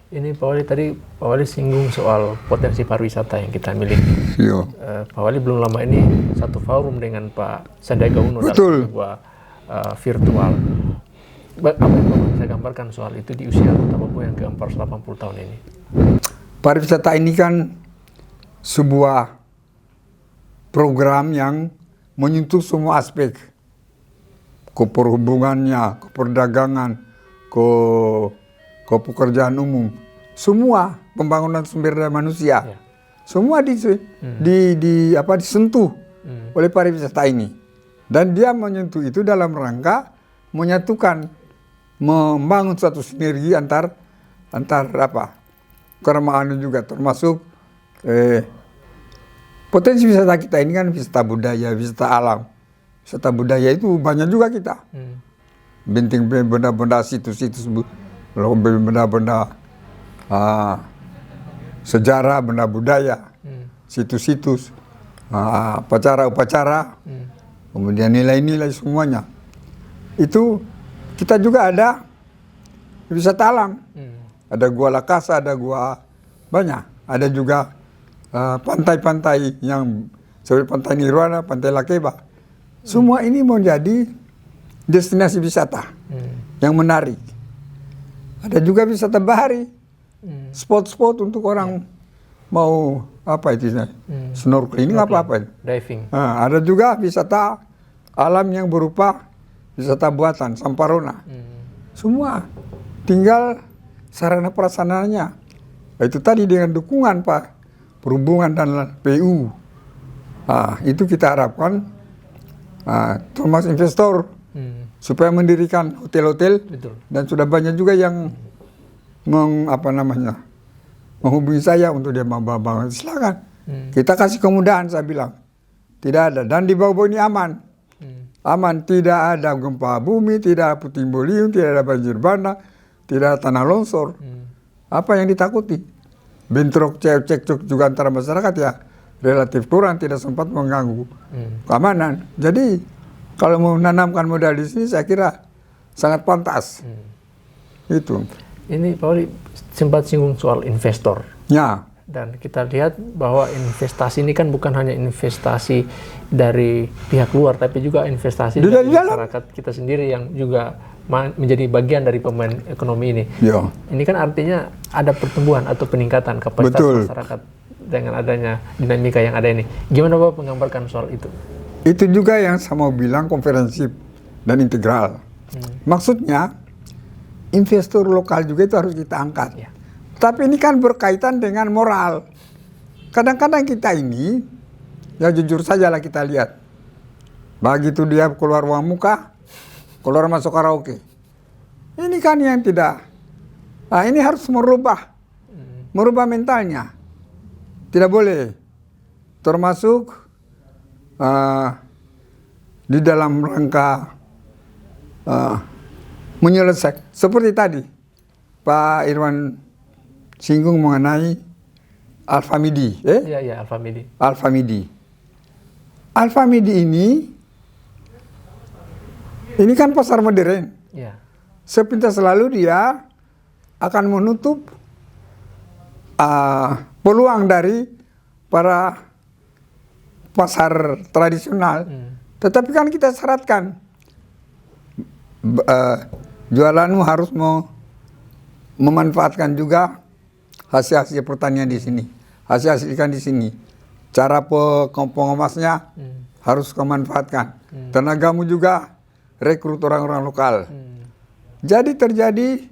Ini Pak Wali tadi Pak Wali singgung soal potensi pariwisata yang kita miliki. Iya. Pak Wali belum lama ini satu forum dengan Pak Sandiaga Uno dalam Betul. sebuah virtual. Apa yang Bapak bisa gambarkan soal itu di usia Kota Papua yang ke-480 tahun ini? Pariwisata ini kan sebuah program yang menyentuh semua aspek, ke perhubungannya, ke perdagangan, ke pekerjaan umum, semua pembangunan sumber daya manusia, Ya. semua disentuh oleh pariwisata ini, dan dia menyentuh itu dalam rangka menyatukan, membangun suatu sinergi antar keramahan juga, termasuk potensi wisata kita ini kan wisata budaya, wisata alam. Wisata budaya itu banyak juga kita. Binting benda-benda situs-situs, benda-benda sejarah, benda budaya, situs-situs, upacara-upacara, kemudian nilai-nilai semuanya. Itu kita juga ada wisata alam. Ada gua Lakasa, ada gua banyak. Ada juga pantai-pantai yang seperti Pantai Nirwana, Pantai Lakeba. Semua ini menjadi destinasi wisata yang menarik. Ada juga wisata bahari, spot-spot untuk orang mau snorkeling, apa-apa. Diving. Ada juga wisata alam yang berupa wisata buatan, Samparona. Semua tinggal sarana prasarananya. Itu tadi dengan dukungan Pak Perhubungan dan PU. Itu kita harapkan termasuk investor supaya mendirikan hotel-hotel. Betul. Dan sudah banyak juga yang menghubungi saya untuk dia mau bangun. Silakan. Kita kasih kemudahan, saya bilang. Tidak ada. Dan di bawah ini aman. Aman, tidak ada gempa bumi, tidak ada puting beliung, tidak ada banjir bandang, tidak ada tanah longsor. Apa yang ditakuti? Bentrok cekcok juga antara masyarakat ya relatif kurang, tidak sempat mengganggu keamanan. Jadi kalau menanamkan modal di sini saya kira sangat pantas. Itu. Ini Pak Wali sempat singgung soal investor. Ya. Dan kita lihat bahwa investasi ini kan bukan hanya investasi dari pihak luar, tapi juga investasi dari masyarakat kita sendiri yang juga menjadi bagian dari pemain ekonomi ini. Ya. Ini kan artinya ada pertumbuhan atau peningkatan kapasitas masyarakat dengan adanya dinamika yang ada ini. Gimana Bapak menggambarkan soal itu? Itu juga yang saya mau bilang komprehensif dan integral. Maksudnya investor lokal juga itu harus kita angkat. Ya. Tapi ini kan berkaitan dengan moral. Kadang-kadang kita ini, ya jujur saja lah kita lihat. Begitu dia keluar uang muka, keluar masuk karaoke. Ini kan yang tidak. Nah, ini harus merubah mentalnya. Tidak boleh. Termasuk di dalam rangka menyelesaikan. Seperti tadi, Pak Irwan singgung mengenai Alfamidi. Iya, Alfamidi. Alfamidi ini kan pasar modern. Ya. Sepintas selalu dia akan menutup peluang dari para pasar tradisional. Tetapi kan kita syaratkan jualanmu harus memanfaatkan juga hasil-hasil pertanian di sini, hasil-hasil ikan di sini. Cara pengemasnya harus kau manfaatkan. Tenagamu juga rekrut orang-orang lokal. Jadi terjadi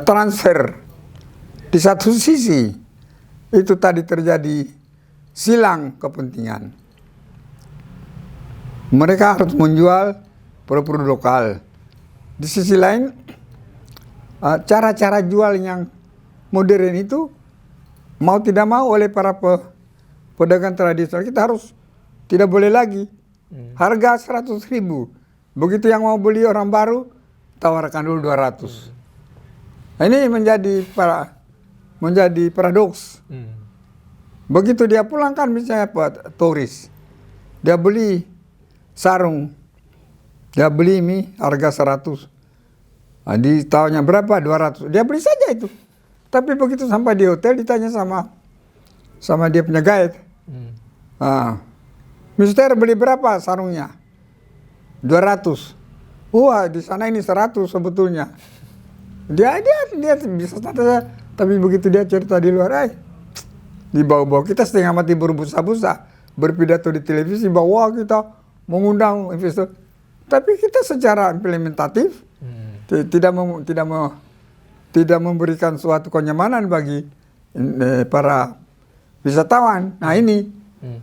transfer. Di satu sisi itu tadi terjadi silang kepentingan. Mereka harus menjual produk lokal. Di sisi lain, cara-cara jual yang modern itu mau tidak mau oleh para pedagang tradisional kita harus tidak boleh lagi. Harga 100.000. Begitu yang mau beli orang baru, tawarkan dulu 200. Nah, ini menjadi paradoks. Begitu dia pulangkan misalnya buat turis, dia beli sarung Dia beli mie harga 100. Nah, ditawarnya berapa? 200. Dia beli saja itu. Tapi begitu sampai di hotel ditanya sama dia punya guide. Mister beli berapa sarungnya? 200. Wah, di sana ini 100 sebetulnya. Dia bisa saja. Tapi begitu dia cerita di luar, dibawa-bawa kita setengah mati berbusa-busa. Berpidato di televisi bahwa kita mengundang investor. Tapi kita secara implementatif tidak memberikan suatu kenyamanan bagi para wisatawan. Nah ini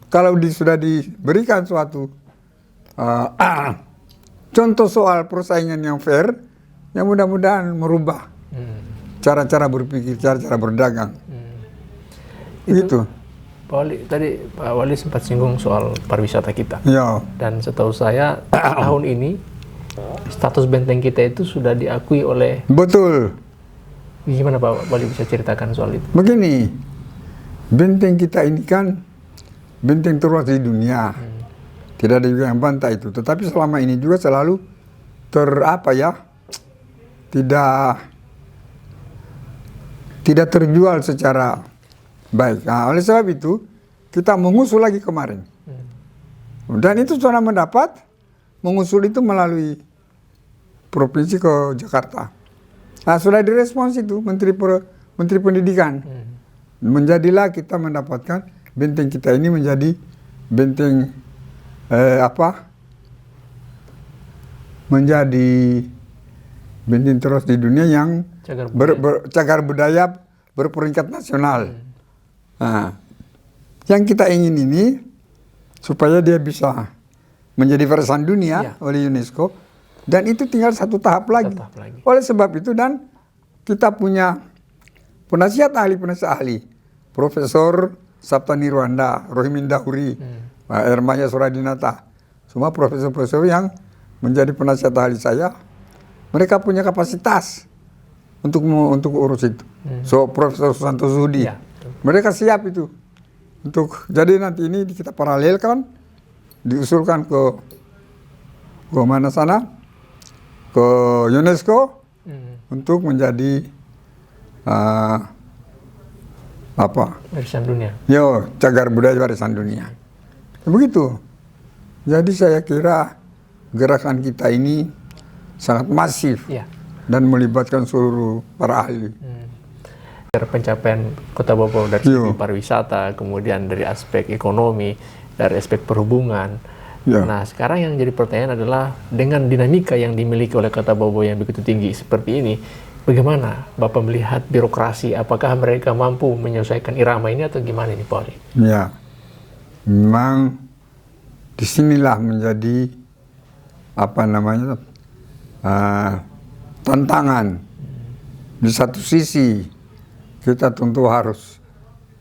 kalau sudah diberikan suatu contoh soal persaingan yang fair, yang mudah-mudahan merubah cara-cara berpikir, cara-cara berdagang. Itu Pak Wali sempat singgung soal pariwisata kita. Ya. Dan setahu saya tahun ini status benteng kita itu sudah diakui oleh. Betul. Gimana Pak Wali bisa ceritakan soal itu? Begini, benteng kita ini kan benteng terluas di dunia. Tidak ada juga yang bantah itu. Tetapi selama ini juga selalu tidak terjual secara baik. Nah, oleh sebab itu kita mengusul lagi kemarin. Dan itu sudah mengusul itu melalui provinsi ke Jakarta. Nah, sudah direspons itu Menteri Pendidikan. Menjadilah kita mendapatkan benteng kita ini menjadi benteng menjadi benteng terus di dunia yang cagar budaya berperingkat nasional. Nah, yang kita ingin ini supaya dia bisa menjadi warisan dunia oleh UNESCO, dan itu tinggal satu tahap lagi. Oleh sebab itu, dan kita punya penasihat ahli, Profesor Sapta Nirwanda, Rohimin Dahuri, Ermaya Suradinata, semua profesor-profesor yang menjadi penasihat ahli saya, mereka punya kapasitas untuk urus itu. So Profesor Susanto Zudi, mereka siap itu untuk. Jadi nanti ini kita paralelkan, diusulkan ke mana sana, ke UNESCO untuk menjadi warisan dunia. Cagar budaya warisan dunia. Begitu. Jadi saya kira gerakan kita ini sangat masif dan melibatkan seluruh para ahli. Pencapaian Kota Bobau dari segi pariwisata, kemudian dari aspek ekonomi, dari aspek perhubungan. Nah, sekarang yang jadi pertanyaan adalah dengan dinamika yang dimiliki oleh Kota Bobau yang begitu tinggi seperti ini, bagaimana Bapak melihat birokrasi? Apakah mereka mampu menyelesaikan irama ini atau gimana ini, Pak Ali? Ya, memang disinilah menjadi tantangan. Di satu sisi kita tentu harus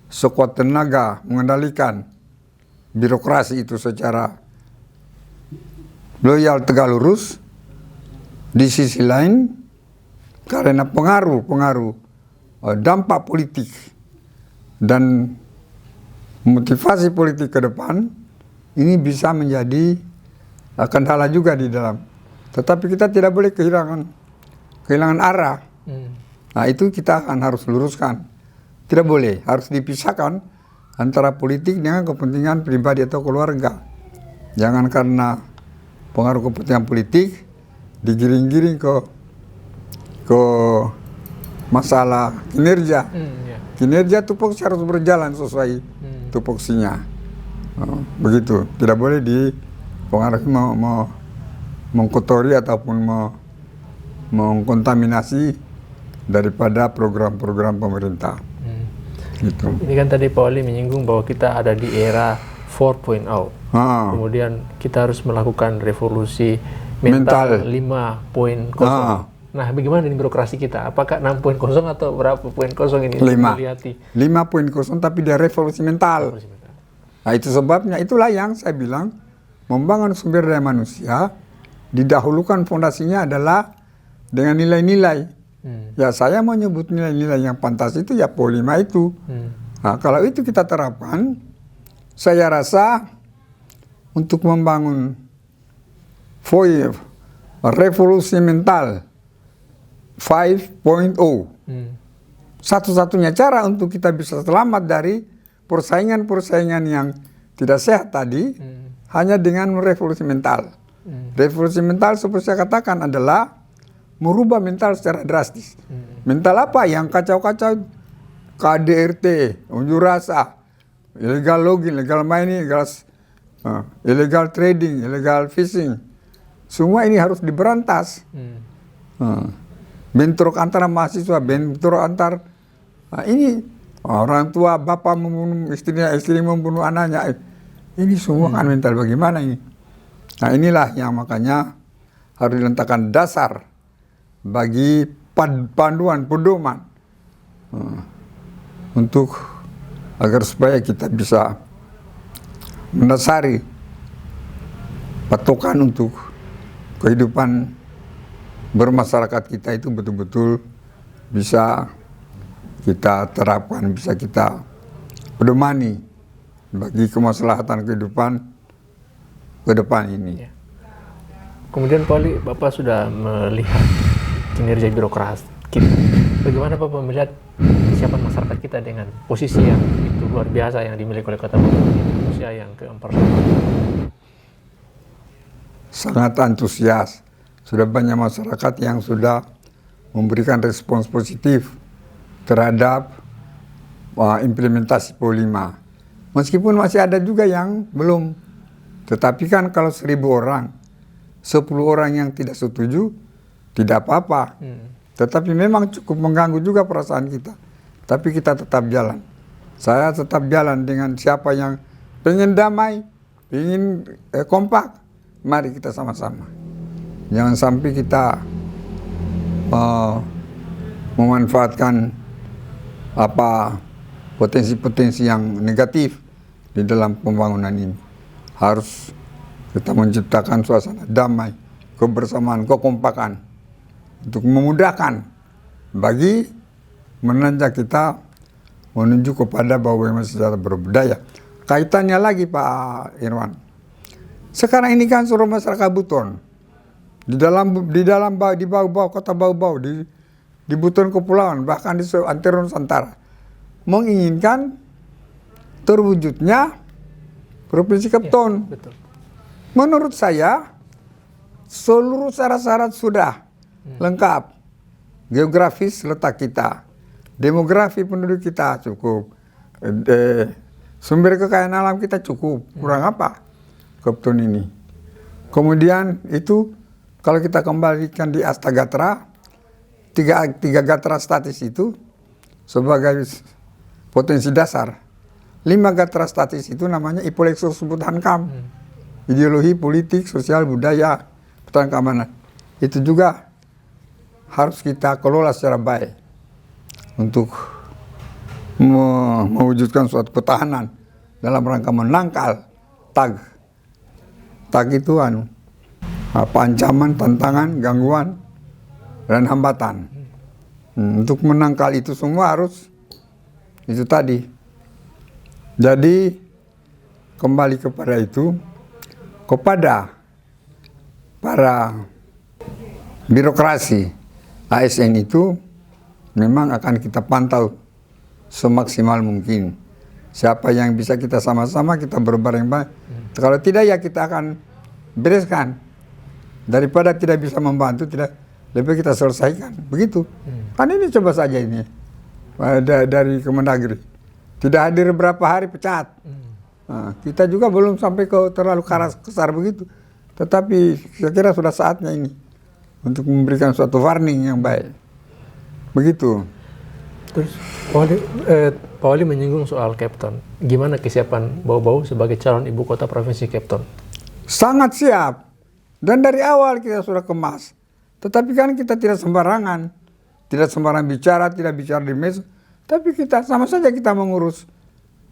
sekuat tenaga mengendalikan birokrasi itu secara loyal, tegak lurus. Di sisi lain, karena pengaruh dampak politik dan motivasi politik ke depan, ini bisa menjadi kendala juga di dalam. Tetapi kita tidak boleh kehilangan arah. Nah, itu kita akan harus luruskan. Tidak boleh, harus dipisahkan antara politik dengan kepentingan pribadi atau keluarga. Jangan karena pengaruh kepentingan politik digiring-giring ke masalah kinerja. Kinerja tupoksi harus berjalan sesuai tupoksinya. Begitu, tidak boleh dipengaruhi mengkotori ataupun mengkontaminasi daripada program-program pemerintah. Gitu. Ini kan tadi Pak Wali menyinggung bahwa kita ada di era 4.0. Kemudian kita harus melakukan revolusi mental 5.0. Nah, bagaimana ini birokrasi kita? Apakah 6.0 atau berapa poin kosong ini? 5.0 tapi dia revolusi mental. Nah, itu sebabnya, itulah yang saya bilang, membangun sumber daya manusia, didahulukan fondasinya adalah dengan nilai-nilai. Ya, saya menyebut nilai-nilai yang pantas itu ya PO 5 itu. Nah, kalau itu kita terapkan, saya rasa untuk membangun revolusi mental 5.0. Satu-satunya cara untuk kita bisa selamat dari persaingan-persaingan yang tidak sehat tadi hanya dengan revolusi mental. Revolusi mental seperti saya katakan adalah merubah mental secara drastis. Mental apa? Yang kacau-kacau, KDRT, unjuk rasa, illegal logging, illegal mining, illegal trading, illegal fishing. Semua ini harus diberantas. Bentrok antara mahasiswa, bentrok antar ini orang tua, bapak membunuh istrinya, istri membunuh anaknya. Ini semua kan mental bagaimana ini? Nah inilah yang makanya harus diletakkan dasar bagi panduan, pedoman untuk agar supaya kita bisa mendasari patokan untuk kehidupan bermasyarakat kita itu betul-betul bisa kita terapkan, bisa kita pedomani bagi kemaslahatan kehidupan ke depan ini. Kemudian Pak Wali, Bapak sudah melihat kinerja birokrasi kita. Bagaimana Bapak melihat kesiapan masyarakat kita dengan posisi yang itu luar biasa yang dimiliki oleh Kota Bogor di Indonesia yang ke-4? Sangat antusias. Sudah banyak masyarakat yang sudah memberikan respons positif terhadap implementasi PO 5. Meskipun masih ada juga yang belum. Tetapi kan kalau 1.000 orang, 10 orang yang tidak setuju, tidak apa-apa. Tetapi memang cukup mengganggu juga perasaan kita. Tapi kita tetap jalan. Saya tetap jalan dengan siapa yang pengen damai, ingin kompak. Mari kita sama-sama. Jangan sampai kita memanfaatkan potensi-potensi yang negatif di dalam pembangunan ini. Harus kita menciptakan suasana damai, kebersamaan, kekompakan untuk memudahkan bagi menanjak kita menuju kepada bahwa secara berbudaya. Kaitannya lagi Pak Irwan. Sekarang ini kan seluruh masyarakat Buton di bawah kota Bau-Bau, di Buton Kepulauan, bahkan di antero Nusantara menginginkan terwujudnya Provinsi Kepton. Betul. Menurut saya seluruh syarat-syarat sudah lengkap. Geografis letak kita, demografi penduduk kita cukup, sumber kekayaan alam kita cukup. Kurang apa Kepton ini? Kemudian itu kalau kita kembalikan di Astagatra, tiga gatra statis itu sebagai potensi dasar. 5 gatra statis itu namanya Ipolexo sebut Hankam. Ideologi, politik, sosial, budaya, pertahanan keamanan. Itu juga harus kita kelola secara baik untuk mewujudkan suatu pertahanan dalam rangka menangkal TAG. TAG itu ancaman, tantangan, gangguan, dan hambatan. Untuk menangkal itu semua harus itu tadi. Jadi kembali kepada itu, kepada para birokrasi ASN itu memang akan kita pantau semaksimal mungkin. Siapa yang bisa kita sama-sama kita berbareng-bareng. Kalau tidak ya kita akan bereskan. Daripada tidak bisa membantu, lebih kita selesaikan. Begitu. Kan ini coba saja ini dari Kemendagri. Tidak hadir berapa hari pecat. Nah, kita juga belum sampai ke terlalu kasar begitu. Tetapi saya kira sudah saatnya ini untuk memberikan suatu warning yang baik. Begitu. Terus Pak Wali menyinggung soal Kepton. Gimana kesiapan Bau-Bau sebagai calon ibu kota provinsi Kepton? Sangat siap. Dan dari awal kita sudah kemas. Tetapi kan kita tidak sembarangan. Tidak sembarangan bicara, tidak bicara di mes. Tapi kita sama saja kita mengurus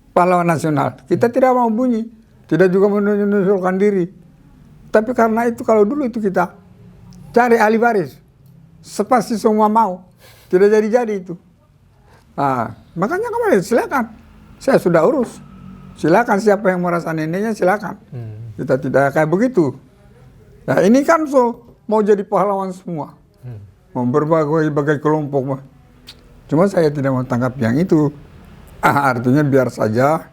pahlawan nasional. Kita tidak mau bunyi. Tidak juga menunjukkan diri. Tapi karena itu kalau dulu itu kita cari ahli waris. Sepasti semua mau. Tidak jadi-jadi itu. Nah, makanya kemarin silakan. Saya sudah urus. Silakan siapa yang merasa neneknya silakan. Kita tidak kayak begitu. Nah ini kan mau jadi pahlawan semua. Berbagai kelompok. Cuma saya tidak mau tangkap yang itu. Artinya biar saja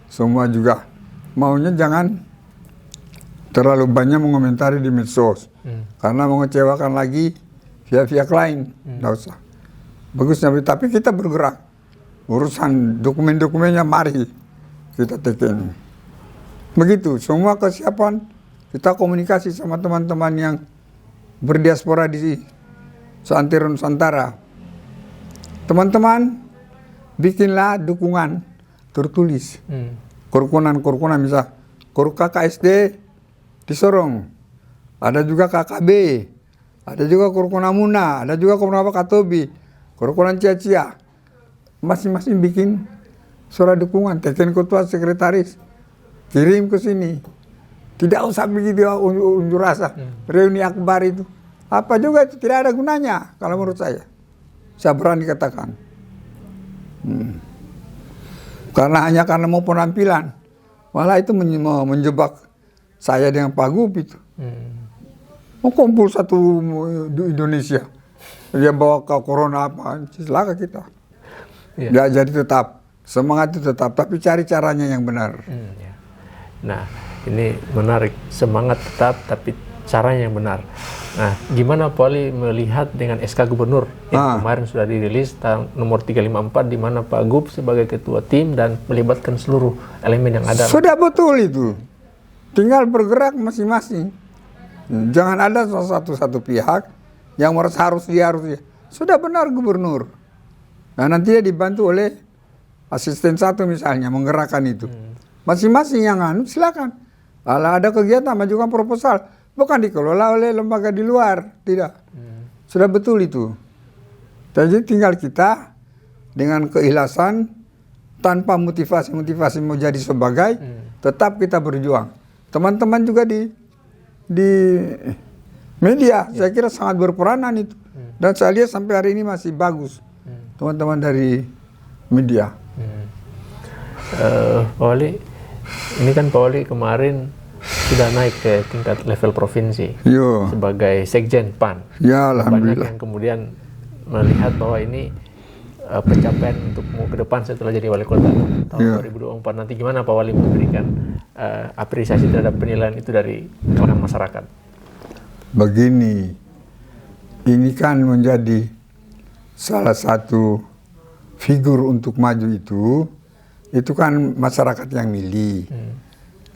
semua juga maunya jangan terlalu banyak mengomentari di medsos. Karena mengecewakan lagi pihak-pihak lain. Nggak usah. Bagusnya, tapi kita bergerak. Urusan dokumen-dokumennya mari kita tekan. Begitu, semua kesiapan kita komunikasi sama teman-teman yang berdiaspora di seantero Nusantara. Teman-teman, bikinlah dukungan tertulis. Kerukunan misal, KKSD di Sorong, ada juga KKB, ada juga kerukunan Muna, ada juga kerukunan Katobi, kerukunan Cia-Cia. Masing-masing bikin surat dukungan, teken ketua sekretaris, kirim ke sini. Tidak usah begitu unjuk rasa, reuni akbar itu. Apa juga itu tidak ada gunanya kalau menurut saya. Saya berani katakan. Karena mau penampilan. Malah itu menjebak saya dengan Pak Gup itu. Mau kumpul satu di Indonesia. Dia bawa ke corona apa, celaka kita. Ya, jadi tetap, semangat itu tetap, tapi cari caranya yang benar. Nah, ini menarik, semangat tetap tapi caranya yang benar. Nah, gimana Pak Wali melihat dengan SK Gubernur yang kemarin sudah dirilis nomor 354 di mana Pak Gub sebagai ketua tim dan melibatkan seluruh elemen yang ada. Sudah betul itu. Tinggal bergerak masing-masing. Jangan ada satu pihak yang harus dia. Sudah benar Gubernur. Nah, nanti dia dibantu oleh asisten satu misalnya menggerakkan itu. Masing-masing yang silakan. Kalau ada kegiatan majukan proposal, bukan dikelola oleh lembaga di luar, tidak. Sudah betul itu. Jadi tinggal kita dengan keikhlasan tanpa motivasi mau jadi sebagai, tetap kita berjuang. Teman-teman juga di media, saya kira sangat berperanan itu. Dan saya lihat sampai hari ini masih bagus. Teman-teman dari media. Pak Wali, ini kan Pak Wali kemarin sudah naik ke tingkat level provinsi sebagai Sekjen PAN. Ya, alhamdulillah. Banyak yang kemudian melihat bahwa ini pencapaian untuk ke depan setelah jadi wali kota tahun 2024. Nanti gimana Pak Wali memberikan apresiasi terhadap penilaian itu dari kalangan masyarakat? Begini, ini kan menjadi salah satu figur untuk maju itu kan masyarakat yang milih.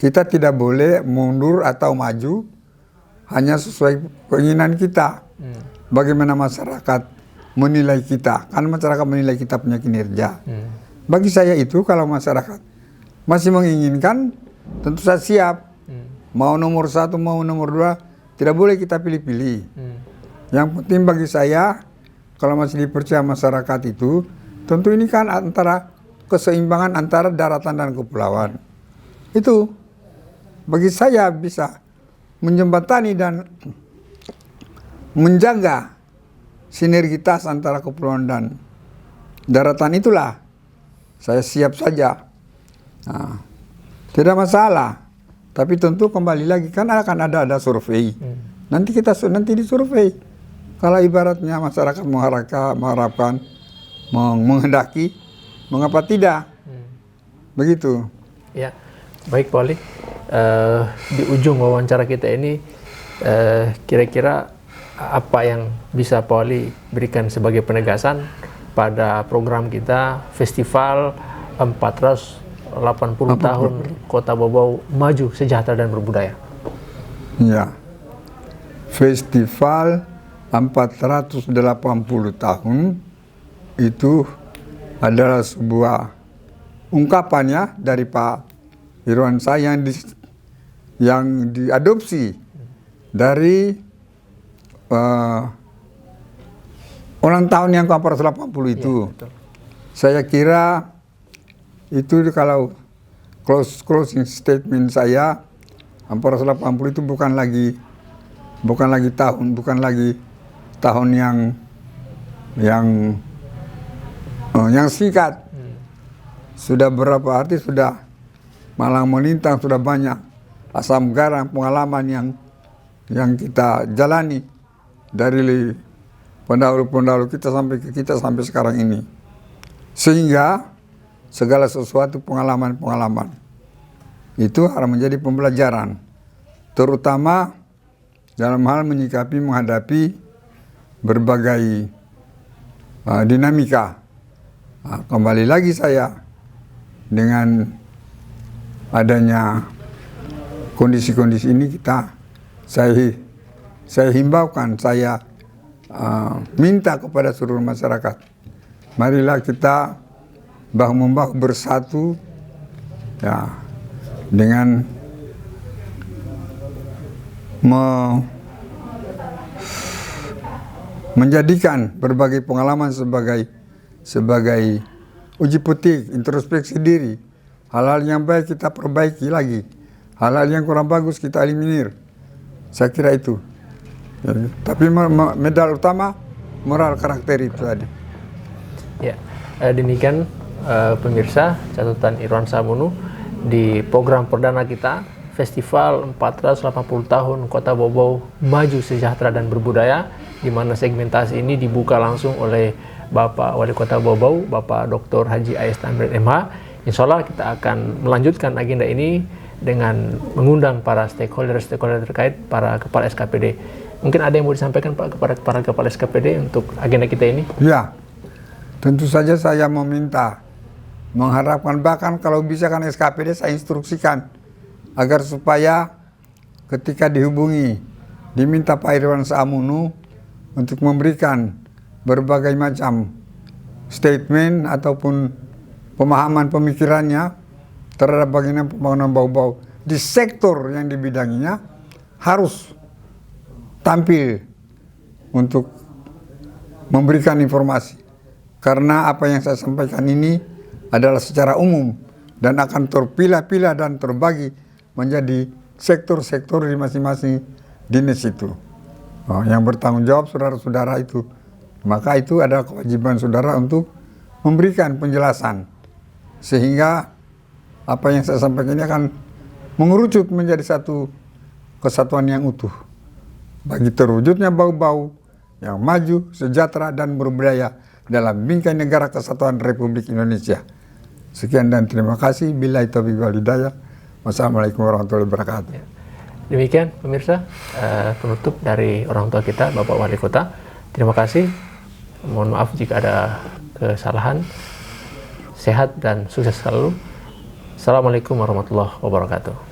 Kita tidak boleh mundur atau maju hanya sesuai keinginan kita. Bagaimana masyarakat menilai kita, kan masyarakat menilai kita punya kinerja. Bagi saya itu kalau masyarakat masih menginginkan, tentu saya siap. Mau nomor 1, mau nomor 2, tidak boleh kita pilih-pilih. Yang penting bagi saya, kalau masih dipercaya masyarakat itu, tentu ini kan antara keseimbangan antara daratan dan kepulauan. Itu bagi saya bisa menjembatani dan menjaga sinergitas antara kepulauan dan daratan, itulah saya siap saja. Nah, tidak masalah. Tapi tentu kembali lagi kan akan ada survei. Nanti disurvei. Kalau ibaratnya masyarakat mengharapkan, menghendaki, mengapa tidak? Begitu. Ya, baik Pak Wali. Di ujung wawancara kita ini, kira-kira apa yang bisa Pak Wali berikan sebagai penegasan pada program kita Festival 480 tahun Kota Bobau Maju, Sejahtera dan Berbudaya? Ya, Festival 480 tahun itu adalah sebuah ungkapannya dari Pak Irwansyah yang diadopsi dari ulang tahun yang ke-480 itu. Ya, saya kira itu kalau closing statement saya, 480 itu bukan lagi tahun yang singkat. Sudah berapa arti sudah malang melintang, sudah banyak asam garam pengalaman yang kita jalani dari pendahulu-pendahulu kita sampai ke kita sampai sekarang ini. Sehingga segala sesuatu pengalaman-pengalaman itu harus menjadi pembelajaran, terutama dalam hal menyikapi, menghadapi berbagai dinamika. Kembali lagi saya dengan adanya kondisi-kondisi ini saya himbaukan, saya minta kepada seluruh masyarakat, marilah kita bahu-membahu bersatu ya, dengan menjadikan berbagai pengalaman sebagai uji petik, introspeksi diri. Hal-hal yang baik kita perbaiki lagi, hal-hal yang kurang bagus kita eliminir. Saya kira itu. Ya, tapi medal utama moral karakter itu tadi. Ya, demikian pemirsa catatan Irwan Samunu di program perdana kita Festival 480 Tahun Kota Bau-Bau Maju Sejahtera dan Berbudaya, di mana segmentasi ini dibuka langsung oleh Bapak Wali Kota Bau-Bau, Bapak Dr. Haji A.S. Tamrin MH. Insya Allah kita akan melanjutkan agenda ini dengan mengundang para stakeholder terkait, para kepala SKPD. Mungkin ada yang mau disampaikan Pak kepada para kepala SKPD untuk agenda kita ini? Ya, tentu saja saya meminta, mengharapkan, bahkan kalau bisa kan SKPD saya instruksikan agar supaya ketika dihubungi diminta Pak Irwan Samunu untuk memberikan berbagai macam statement ataupun pemahaman pemikirannya terhadap bagaimana pembangunan Bau-Bau di sektor yang dibidanginya, harus tampil untuk memberikan informasi. Karena apa yang saya sampaikan ini adalah secara umum dan akan terpilah-pilah dan terbagi menjadi sektor-sektor di masing-masing dinas itu. Yang bertanggung jawab saudara-saudara itu. Maka itu adalah kewajiban saudara untuk memberikan penjelasan. Sehingga apa yang saya sampaikan ini akan mengerucut menjadi satu kesatuan yang utuh. Bagi terwujudnya Bau-Bau yang maju, sejahtera, dan berbudaya dalam bingkai negara kesatuan Republik Indonesia. Sekian dan terima kasih. Billahi taufiq wal hidayah. Wassalamualaikum warahmatullahi wabarakatuh. Demikian pemirsa, penutup dari orang tua kita, Bapak Wali Kota. Terima kasih. Mohon maaf jika ada kesalahan. Sehat dan sukses selalu. Assalamualaikum warahmatullahi wabarakatuh.